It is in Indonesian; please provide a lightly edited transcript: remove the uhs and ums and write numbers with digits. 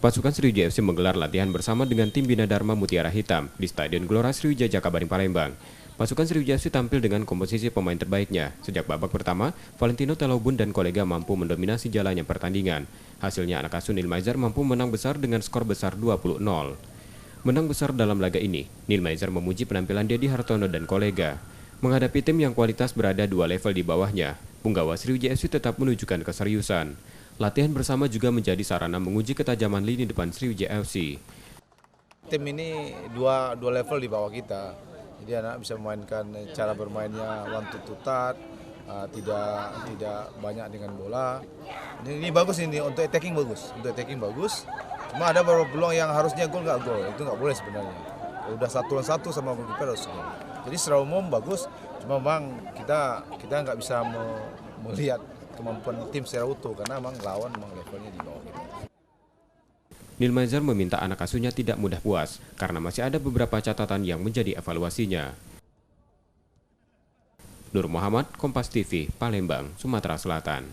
Pasukan Sriwijaya FC menggelar latihan bersama dengan tim Bina Dharma Mutiara Hitam di Stadion Gelora Sriwijaya Jakabaring Palembang. Pasukan Sriwijaya FC tampil dengan komposisi pemain terbaiknya. Sejak babak pertama, Valentino Telobun dan kolega mampu mendominasi jalannya pertandingan. Hasilnya anak asuh Nilmaizer mampu menang besar dengan skor besar 20-0. Menang besar dalam laga ini, Nilmaizer memuji penampilan Dedi Hartono dan kolega. Menghadapi tim yang kualitas berada 2 level di bawahnya, punggawa Sriwijaya FC tetap menunjukkan keseriusan. Latihan bersama juga menjadi sarana menguji ketajaman lini depan Sriwijaya FC. Tim ini dua level di bawah kita, jadi anak bisa memainkan cara bermainnya one to touch, tidak banyak dengan bola. Ini bagus ini untuk attacking bagus. Cuma ada beberapa peluang yang harusnya gol nggak gol, itu nggak boleh sebenarnya. Udah 1-1 sama goalkeeper harus gol. Jadi secara umum bagus, cuma memang kita nggak bisa melihat kemampuan tim secara utuh karena memang lawan levelnya di bawah kita. Nilmaizer meminta anak asuhnya tidak mudah puas karena masih ada beberapa catatan yang menjadi evaluasinya. Nur Muhammad, Kompas TV, Palembang, Sumatera Selatan.